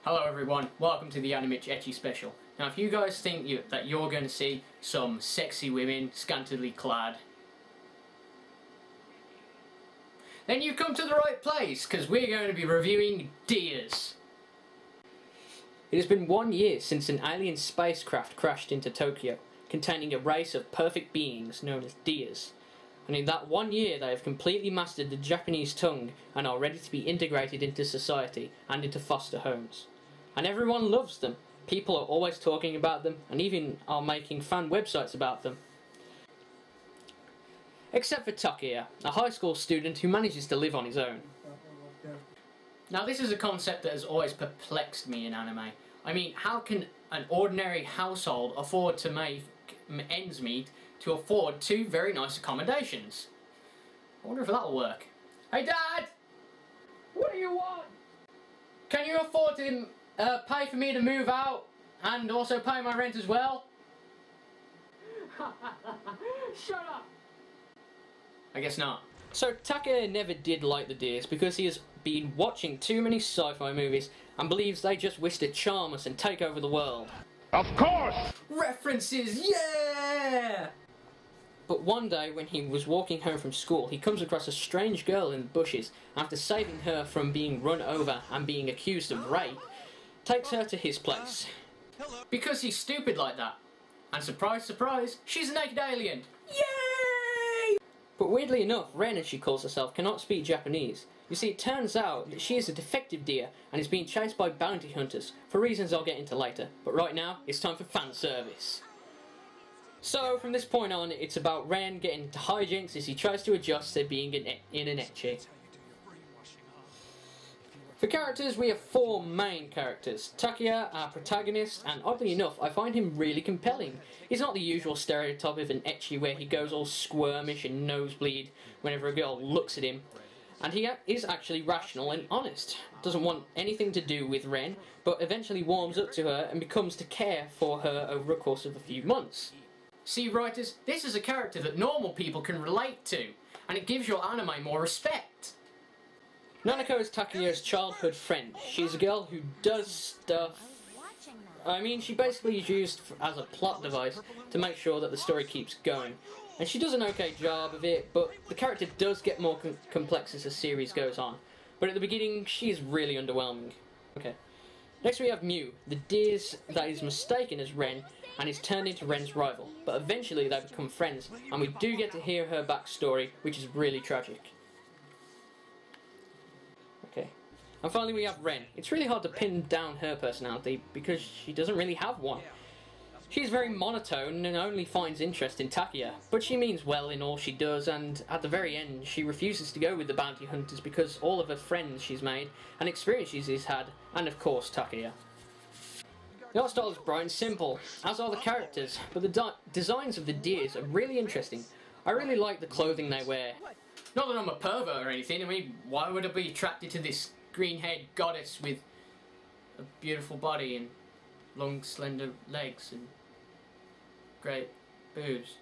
Hello everyone, welcome to the Animitch ecchi special. Now if you guys think that you're going to see some sexy women scantily clad, then you've come to the right place, because we're going to be reviewing DearS. It has been 1 year since an alien spacecraft crashed into Tokyo, containing a race of perfect beings known as DearS. And in that 1 year they have completely mastered the Japanese tongue and are ready to be integrated into society and into foster homes. And everyone loves them. People are always talking about them and even are making fan websites about them. Except for Takuya, a high school student who manages to live on his own. Now this is a concept that has always perplexed me in anime. I mean, how can an ordinary household afford to make ends meet to afford two very nice accommodations? I wonder if that'll work. Hey Dad! What do you want? Can you afford to pay for me to move out and also pay my rent as well? Shut up! I guess not. So Takuya never did like the DearS because he has been watching too many sci-fi movies and believes they just wish to charm us and take over the world. Of course! References, yeah! But one day when he was walking home from school, he comes across a strange girl in the bushes. After saving her from being run over and being accused of rape, takes her to his place. Because he's stupid like that. And surprise, surprise, she's a naked alien. Yay! But weirdly enough, Ren, as she calls herself, cannot speak Japanese. You see, it turns out that she is a defective deer and is being chased by bounty hunters, for reasons I'll get into later. But right now, it's time for fan service. So, from this point on, it's about Ren getting into hijinks as he tries to adjust to being in an ecchi. For characters, we have four main characters. Takuya, our protagonist, and oddly enough, I find him really compelling. He's not the usual stereotype of an ecchi where he goes all squirmish and nosebleed whenever a girl looks at him. And he is actually rational and honest. Doesn't want anything to do with Ren, but eventually warms up to her and becomes to care for her over a course of a few months. See writers, this is a character that normal people can relate to, and it gives your anime more respect. Nanako is Takuya's childhood friend. She's a girl who does stuff... I mean, she basically is used as a plot device to make sure that the story keeps going. And she does an okay job of it, but the character does get more complex as the series goes on. But at the beginning, she is really underwhelming. Okay. Next we have Mew, the DearS that is mistaken as Ren and is turned into Ren's rival. But eventually they become friends, and we do get to hear her backstory, which is really tragic. Okay. And finally we have Ren. It's really hard to pin down her personality because she doesn't really have one. She's very monotone and only finds interest in Takuya, but she means well in all she does, and at the very end she refuses to go with the bounty hunters because all of her friends she's made and experiences she's had, and of course Takuya. The art style is bright and simple, as are the characters, but the designs of the DearS are really interesting. I really like the clothing they wear. Not that I'm a pervert or anything, I mean, why would I be attracted to this green-haired goddess with a beautiful body and long slender legs and great boobs?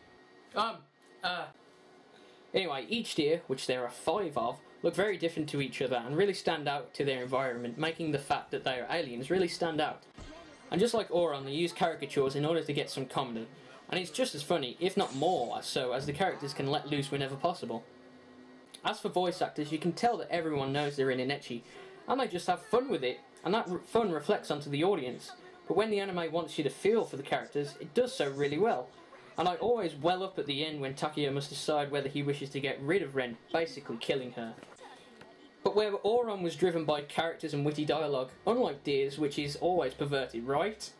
Anyway, each deer, which there are 5 of, look very different to each other and really stand out to their environment, making the fact that they are aliens really stand out. And just like Auron, they use caricatures in order to get some comedy, and it's just as funny, if not more so, as the characters can let loose whenever possible. As for voice actors, you can tell that everyone knows they're in an ecchi, and they just have fun with it, and that fun reflects onto the audience. But when the anime wants you to feel for the characters, it does so really well. And I always well up at the end when Takuya must decide whether he wishes to get rid of Ren, basically killing her. But where Auron was driven by characters and witty dialogue, unlike DearS, which is always perverted, right?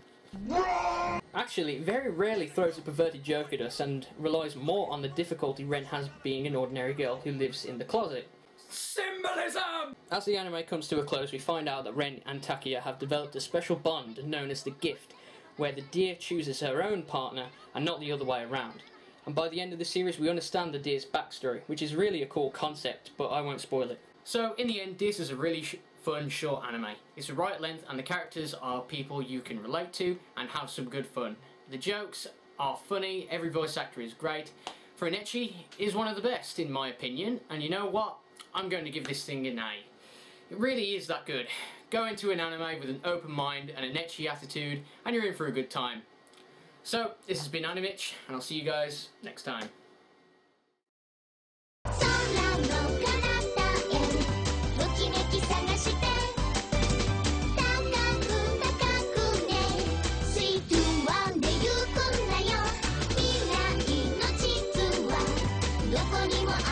Actually, it very rarely throws a perverted joke at us and relies more on the difficulty Ren has being an ordinary girl who lives in the closet. Symbolism! As the anime comes to a close, we find out that Ren and Takuya have developed a special bond known as the Gift, where the deer chooses her own partner and not the other way around. And by the end of the series we understand the deer's backstory, which is really a cool concept, but I won't spoil it. So in the end, this is a really fun short anime. It's the right length and the characters are people you can relate to and have some good fun. The jokes are funny, every voice actor is great. For an ecchi, it is one of the best in my opinion, and you know what? I'm going to give this thing an A. It really is that good. Go into an anime with an open mind and an ecchi attitude, and you're in for a good time. So, this has been Animitch, and I'll see you guys next time.「どこにもあ